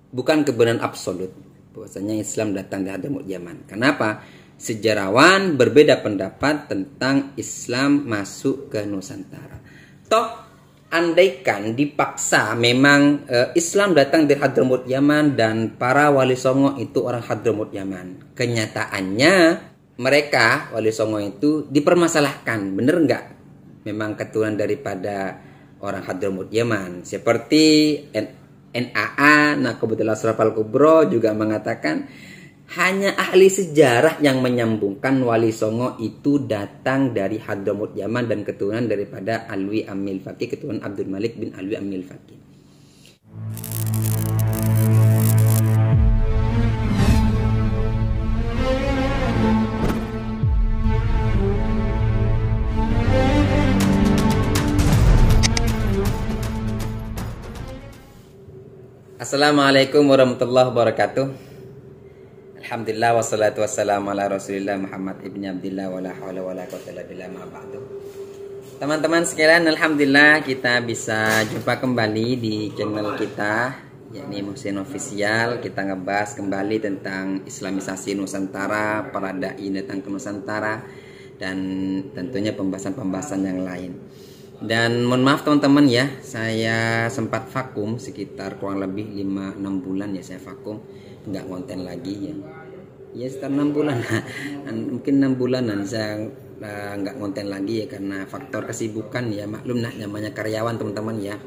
bukan kebenaran absolut bahwasanya Islam datang dari Hadramut Yaman. Kenapa? Sejarawan berbeda pendapat tentang Islam masuk ke Nusantara. Toh andaikan dipaksa memang Islam datang dari Hadramut Yaman dan para wali songo itu orang Hadramut Yaman. Kenyataannya mereka wali songo itu dipermasalahkan, bener nggak? Memang keturunan daripada orang Hadramut Yaman. Seperti NAA, Naqabatul Ashraf Al-Kubro juga mengatakan hanya ahli sejarah yang menyambungkan wali songo itu datang dari Hadramut Yaman dan keturunan daripada Alwi Amil Faqih, keturunan Abdul Malik bin Alwi Amil Faqih. Assalamualaikum warahmatullahi wabarakatuh. Alhamdulillah wassalatu wassalamu ala Rasulillah Muhammad ibni Abdillah wala haula wala quwwata illa billah ma ba'du. Teman-teman sekalian, alhamdulillah kita bisa jumpa kembali di channel kita, yakni Muhsin Official. Kita ngebahas kembali tentang Islamisasi Nusantara, para dai datang ke Nusantara, dan tentunya pembahasan-pembahasan yang lain. Dan mohon maaf teman-teman ya, saya sempat vakum sekitar kurang lebih 5-6 bulan ya, saya vakum, nggak konten lagi ya. Ya sekitar 6 bulan, mungkin 6 bulanan saya nggak konten lagi ya, karena faktor kesibukan ya, maklum lah namanya karyawan teman-teman ya.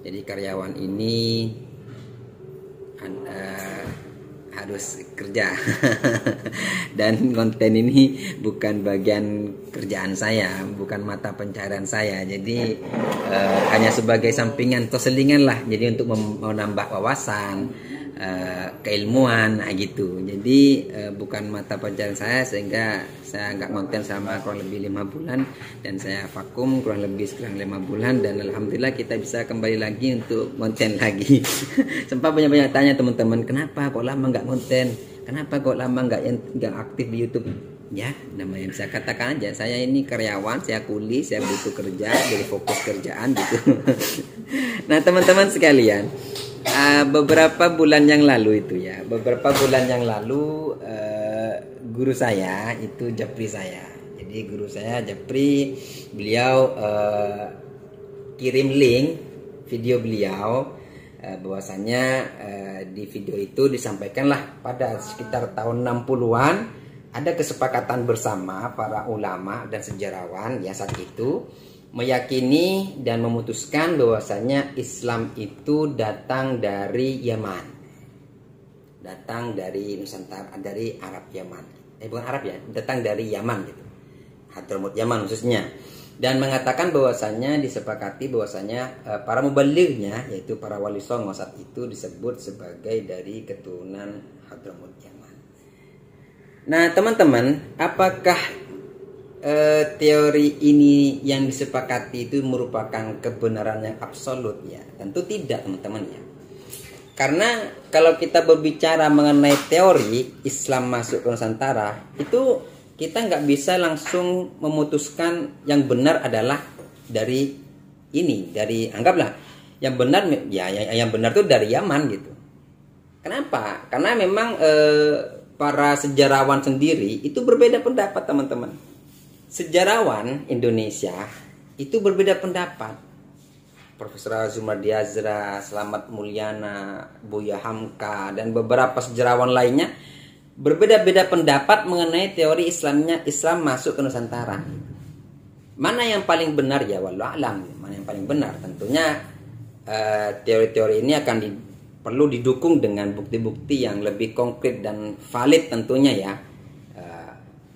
Jadi karyawan ini harus kerja dan konten ini bukan bagian kerjaan saya, bukan mata pencaharian saya, jadi hanya sebagai sampingan atau selingan lah, jadi untuk menambah wawasan, keilmuan gitu. Jadi bukan mata pencaharian saya, sehingga saya nggak konten sama kurang lebih 5 bulan, dan saya vakum kurang lebih sekarang 5 bulan, dan alhamdulillah kita bisa kembali lagi untuk konten lagi. Sempat banyak tanya teman-teman, kenapa kok lama nggak konten, kenapa kok lama nggak aktif di YouTube. Ya namanya bisa katakan aja, saya ini karyawan, saya kuli, saya butuh kerja, jadi fokus kerjaan gitu. Nah teman-teman sekalian, beberapa bulan yang lalu guru saya itu japri saya. Jadi guru saya japri, beliau kirim link video beliau, bahwasanya di video itu disampaikanlah pada sekitar tahun 60-an ada kesepakatan bersama para ulama dan sejarawan ya saat itu meyakini dan memutuskan bahwasanya Islam itu datang dari Yaman, datang dari Nusantara, dari Arab Yaman, bukan Arab ya, datang dari Yaman gitu, Hadramut Yaman khususnya, dan mengatakan bahwasanya disepakati bahwasanya para mubalighnya, yaitu para wali songo saat itu, disebut sebagai dari keturunan Hadramut Yaman. Nah teman-teman, apakah teori ini yang disepakati itu merupakan kebenaran yang absolut ya? Tentu tidak teman-teman ya. Karena kalau kita berbicara mengenai teori Islam masuk ke Nusantara, itu kita nggak bisa langsung memutuskan yang benar adalah dari ini, dari anggaplah yang benar ya, yang benar itu dari Yaman gitu. Kenapa? Karena memang para sejarawan sendiri itu berbeda pendapat teman-teman. Sejarawan Indonesia itu berbeda pendapat. Profesor Zumardi Azra, Slamet Mulyana, Buya Hamka, dan beberapa sejarawan lainnya berbeda-beda pendapat mengenai teori Islam masuk ke Nusantara. Mana yang paling benar ya wallahu alam, mana yang paling benar? Tentunya teori-teori ini perlu didukung dengan bukti-bukti yang lebih konkret dan valid tentunya ya,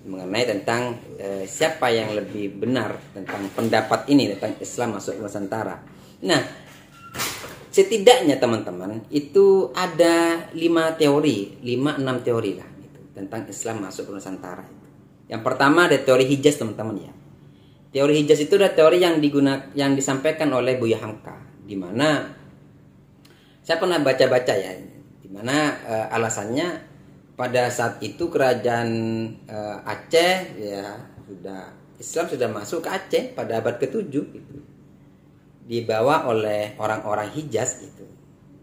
mengenai tentang siapa yang lebih benar tentang pendapat ini tentang Islam masuk ke Nusantara. Nah, setidaknya teman-teman itu ada 5-6 teori lah gitu, tentang Islam masuk ke Nusantara. Yang pertama ada teori Hijaz teman-teman ya. Teori Hijaz itu adalah teori yang disampaikan oleh Buya Hamka, di mana saya pernah baca-baca ya, di mana alasannya pada saat itu kerajaan Aceh ya Islam sudah masuk ke Aceh pada abad ke-7 gitu. Dibawa oleh orang-orang Hijaz gitu.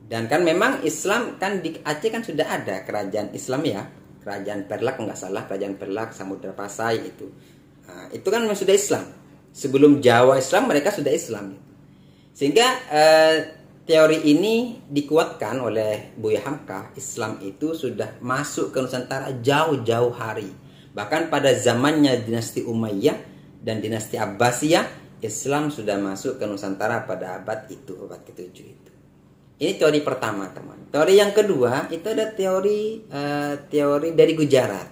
Dan kan memang Islam kan di Aceh kan sudah ada kerajaan Islam ya, kerajaan Perlak nggak salah, kerajaan Perlak Samudra Pasai itu. Nah, itu kan memang sudah Islam. Sebelum Jawa Islam mereka sudah Islam. Sehingga teori ini dikuatkan oleh Buya Hamka, Islam itu sudah masuk ke Nusantara jauh-jauh hari. Bahkan pada zamannya dinasti Umayyah dan dinasti Abbasiyah, Islam sudah masuk ke Nusantara pada abad itu, abad ke-7 itu. Ini teori pertama, teman. Teori yang kedua itu ada teori dari Gujarat.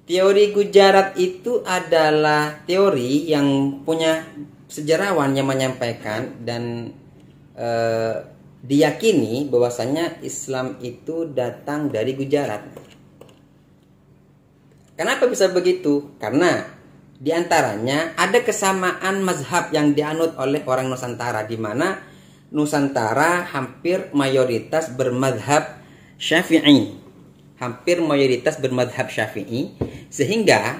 Teori Gujarat itu adalah teori yang punya sejarawan yang menyampaikan dan diyakini bahwasanya Islam itu datang dari Gujarat. Kenapa bisa begitu? Karena diantaranya ada kesamaan mazhab yang dianut oleh orang Nusantara, di mana Nusantara hampir mayoritas bermadhab Syafi'i, hampir mayoritas bermadhab Syafi'i, sehingga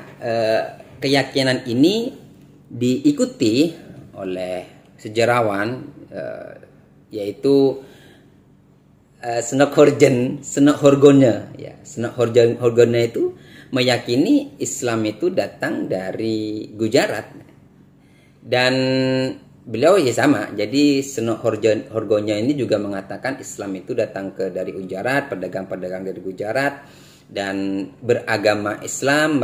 keyakinan ini diikuti oleh sejarawan yaitu Senok Horgonya ya. Senok Horgonya itu meyakini Islam itu datang dari Gujarat, dan beliau ya sama. Jadi Senok Horgonya ini juga mengatakan Islam itu datang dari Gujarat, pedagang-pedagang dari Gujarat, dan beragama Islam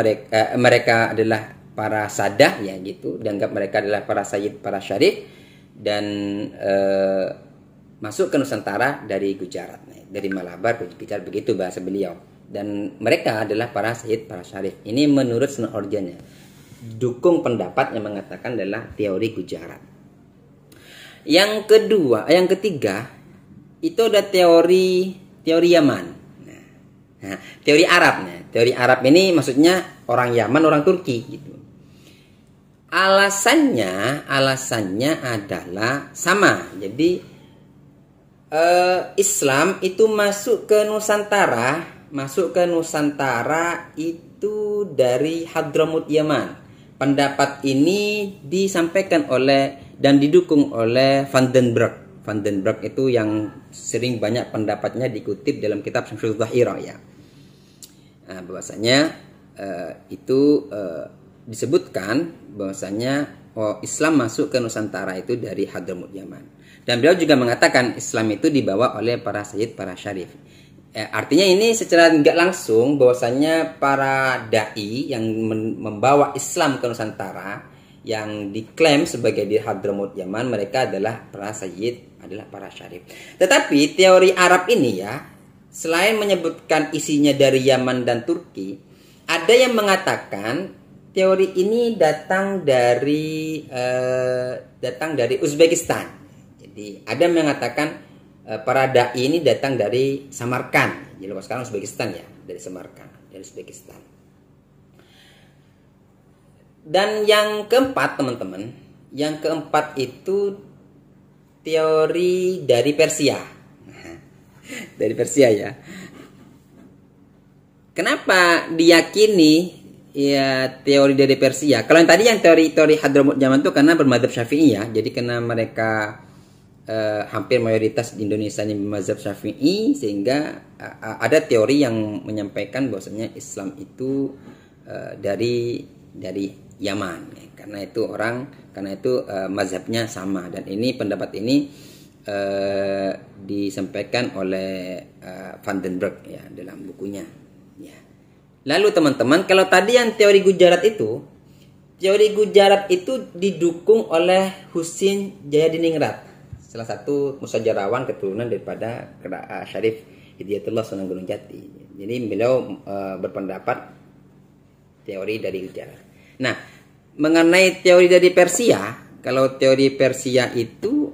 mereka adalah para sadah ya gitu, dianggap mereka adalah para sayyid, para syarif, dan masuk ke Nusantara dari Gujarat, dari Malabar, Gujarat, begitu bahasa beliau. Dan mereka adalah para sayyid, para syarif. Ini menurut Senok Horgonya. Dukung pendapat yang mengatakan adalah teori Gujarat. Yang ketiga itu ada teori Yaman. Nah, teori Arab. Teori Arab ini maksudnya orang Yaman, orang Turki gitu. Alasannya adalah sama. Jadi Islam itu masuk ke Nusantara itu dari Hadramut Yaman. Pendapat ini disampaikan oleh dan didukung oleh Van den Broek. Van den Broek itu yang sering banyak pendapatnya dikutip dalam kitab Syamsul Zahirah ya. Nah, bahwasanya itu disebutkan bahwasanya Islam masuk ke Nusantara itu dari Hadramut Yaman. Dan beliau juga mengatakan Islam itu dibawa oleh para sayyid, para syarif. Artinya ini secara tidak langsung bahwasanya para dai yang membawa Islam ke Nusantara, yang diklaim sebagai di Hadramut Yaman, mereka adalah para sayyid, adalah para syarif. Tetapi teori Arab ini ya, selain menyebutkan isinya dari Yaman dan Turki, ada yang mengatakan teori ini datang dari Uzbekistan. Jadi ada yang mengatakan para dai ini datang dari Samarkand. Jadi sekarang Uzbekistan ya, dari Samarkand, dari Uzbekistan. Dan yang keempat, teman-teman, yang keempat itu teori dari Persia. Dari Persia ya. Kenapa diyakini ya teori dari Persia? Kalau yang tadi yang teori Hadramut Yaman itu karena bermadzhab Syafi'i ya. Jadi karena mereka hampir mayoritas di Indonesia ini bermadzhab Syafi'i, sehingga ada teori yang menyampaikan bahwasanya Islam itu dari Yaman. Karena itu mazhabnya sama, dan ini pendapat ini disampaikan oleh Van den Broek ya dalam bukunya. Ya. Lalu teman-teman, kalau tadi yang teori Gujarat itu didukung oleh Husin Jayadiningrat, salah satu musajarawan keturunan daripada Syarif Hidayatullah Sunan Gunung Jati. Jadi beliau berpendapat teori dari Gujarat. Nah, mengenai teori dari Persia, kalau teori Persia itu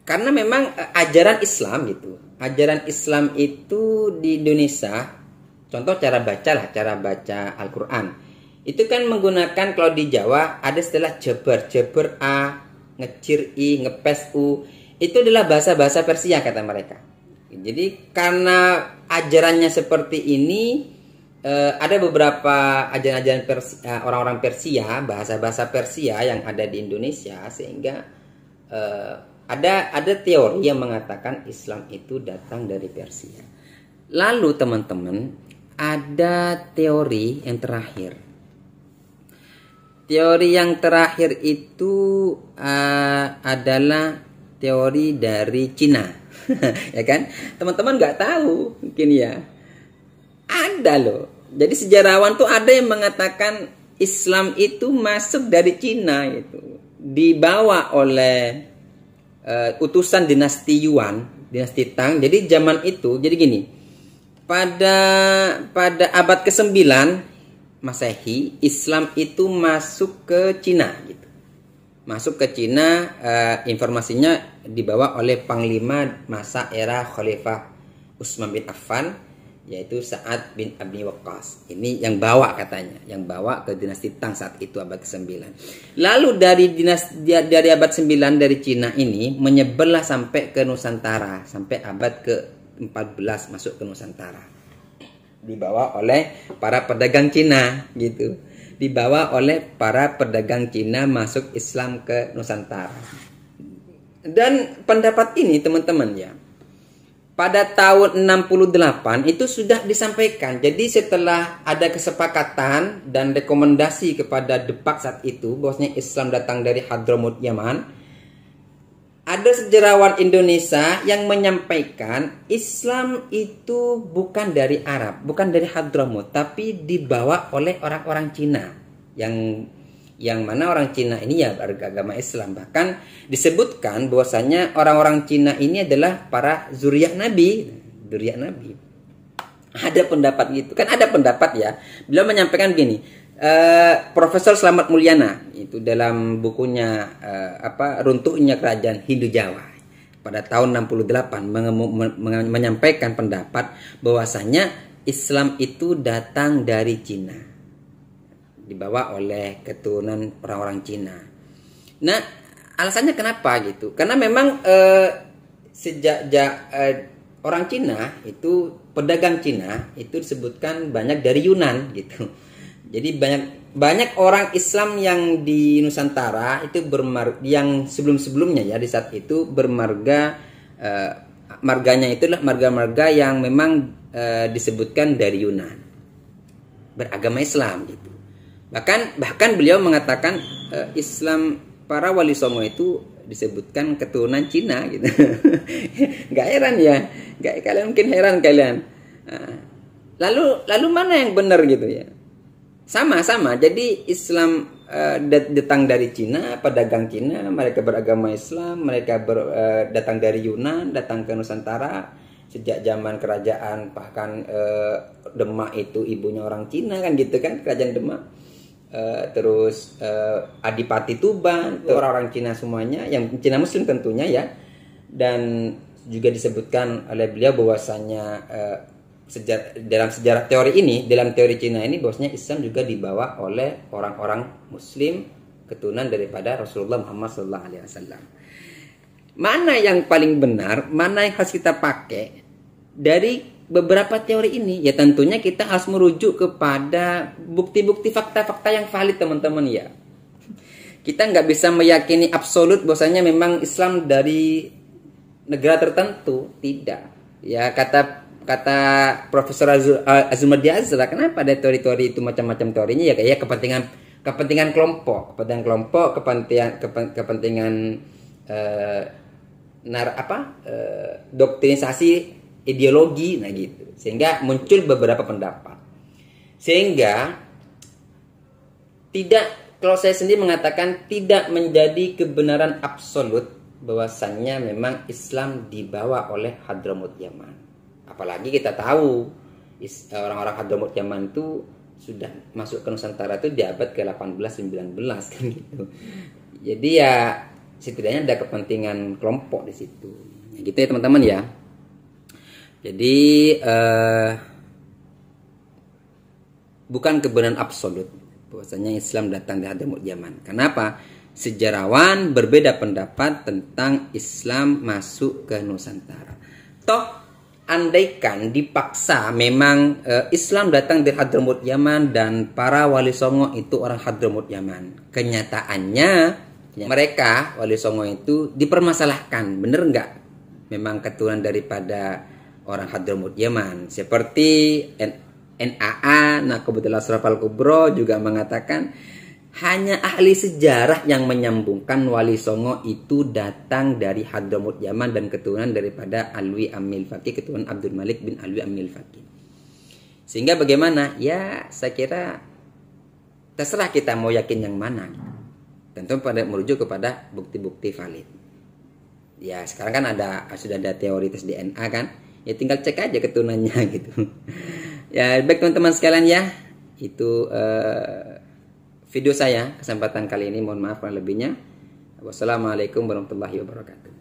karena memang ajaran Islam gitu. Ajaran Islam itu di Indonesia, contoh cara baca Al-Qur'an. Itu kan menggunakan, kalau di Jawa ada istilah jeber A, ngecir I, ngepes U. Itu adalah bahasa-bahasa Persia kata mereka. Jadi karena ajarannya seperti ini, ada beberapa ajaran-ajaran orang-orang Persia, bahasa-bahasa Persia yang ada di Indonesia, sehingga ada teori yang mengatakan Islam itu datang dari Persia. Lalu teman-teman, ada teori yang terakhir. Teori yang terakhir itu adalah teori dari Cina. Ya kan? Teman-teman nggak tahu mungkin ya. Ada loh. Jadi sejarawan tuh ada yang mengatakan Islam itu masuk dari Cina itu. Dibawa oleh utusan dinasti Yuan, dinasti Tang. Jadi zaman itu, jadi gini. Pada abad ke-9 Masehi, Islam itu masuk ke Cina gitu. Masuk ke Cina, informasinya dibawa oleh panglima masa era Khalifah Utsman bin Affan, yaitu Sa'ad bin Abi Waqqas. Ini yang bawa katanya, yang bawa ke dinasti Tang saat itu abad ke-9. Lalu dari abad 9 dari Cina ini menyeberlah sampai ke Nusantara, sampai abad ke-14 masuk ke Nusantara. Dibawa oleh para pedagang Cina gitu. Dibawa oleh para pedagang Cina masuk Islam ke Nusantara. Dan pendapat ini teman-teman ya, pada tahun 68 itu sudah disampaikan. Jadi setelah ada kesepakatan dan rekomendasi kepada Depak saat itu bahwasanya Islam datang dari Hadramut Yaman, ada sejarawan Indonesia yang menyampaikan Islam itu bukan dari Arab, bukan dari Hadramut, tapi dibawa oleh orang-orang Cina. Yang mana orang Cina ini ya beragama Islam. Bahkan disebutkan bahwasanya orang-orang Cina ini adalah para zuriat Nabi. Ada pendapat gitu. Kan ada pendapat ya. Beliau menyampaikan gini. Profesor Slamet Mulyana itu dalam bukunya Runtuhnya Kerajaan Hindu Jawa pada tahun 68 menyampaikan pendapat bahwasanya Islam itu datang dari Cina, dibawa oleh keturunan orang-orang Cina. Nah, alasannya kenapa gitu? Karena memang sejak orang Cina itu, pedagang Cina itu disebutkan banyak dari Yunan gitu. Jadi banyak orang Islam yang di Nusantara itu yang sebelum-sebelumnya ya di saat itu bermarga, marganya itulah marga-marga yang memang disebutkan dari Yunan, beragama Islam gitu. Bahkan beliau mengatakan Islam para wali songo itu disebutkan keturunan Cina gitu. Nggak heran ya, kalian mungkin heran kalian. Lalu mana yang benar gitu ya? Sama. Jadi Islam datang dari Cina, pedagang Cina, mereka beragama Islam, mereka datang dari Yunan, datang ke Nusantara sejak zaman kerajaan, bahkan Demak itu ibunya orang Cina kan gitu kan, kerajaan Demak. Terus Adipati Tuban, orang-orang Cina semuanya, yang Cina Muslim tentunya ya. Dan juga disebutkan oleh beliau bahwasanya dalam sejarah teori ini, dalam teori Cina ini, bahwasanya Islam juga dibawa oleh orang-orang Muslim keturunan daripada Rasulullah Muhammad SAW. Mana yang paling benar, mana yang harus kita pakai dari beberapa teori ini? Ya tentunya kita harus merujuk kepada bukti-bukti fakta-fakta yang valid teman-teman ya. Kita nggak bisa meyakini absolut bahwasanya memang Islam dari negara tertentu, tidak. Ya kata Profesor Azumadi Azra, kenapa ada teori-teori itu macam-macam teorinya ya, kayak kepentingan kelompok, kepentingan doktrinisasi ideologi, nah gitu, sehingga muncul beberapa pendapat, sehingga kalau saya sendiri mengatakan tidak menjadi kebenaran absolut bahwasannya memang Islam dibawa oleh Hadramut Yaman. Apalagi kita tahu orang-orang Hadramut Yaman itu sudah masuk ke Nusantara itu di abad ke-18-19 kan gitu. Jadi ya setidaknya ada kepentingan kelompok di situ. Ya, gitu ya teman-teman ya. Jadi bukan kebenaran absolut bahwasanya Islam datang dari Hadramut Yaman. Kenapa? Sejarawan berbeda pendapat tentang Islam masuk ke Nusantara. Toh andaikan dipaksa memang Islam datang dari Hadramut Yaman dan para wali songo itu orang Hadramut Yaman, kenyataannya Mereka Wali Songo itu dipermasalahkan, bener nggak memang keturunan daripada orang Hadramut Yaman? Seperti NAA, Naqabatul Ashraf Al-Kubro juga mengatakan hanya ahli sejarah yang menyambungkan Wali Songo itu datang dari Hadramut Yaman dan keturunan daripada Alwi Amil Faqih, keturunan Abdul Malik bin Alwi Amil Faqih. Sehingga bagaimana? Ya, saya kira terserah kita mau yakin yang mana. Tentu pada merujuk kepada bukti-bukti valid. Ya, sekarang kan sudah ada teori tes DNA kan? Ya tinggal cek aja keturunannya gitu. Ya, baik teman-teman sekalian ya. Itu video saya kesempatan kali ini, mohon maaf kurang lebihnya. Wassalamualaikum warahmatullahi wabarakatuh.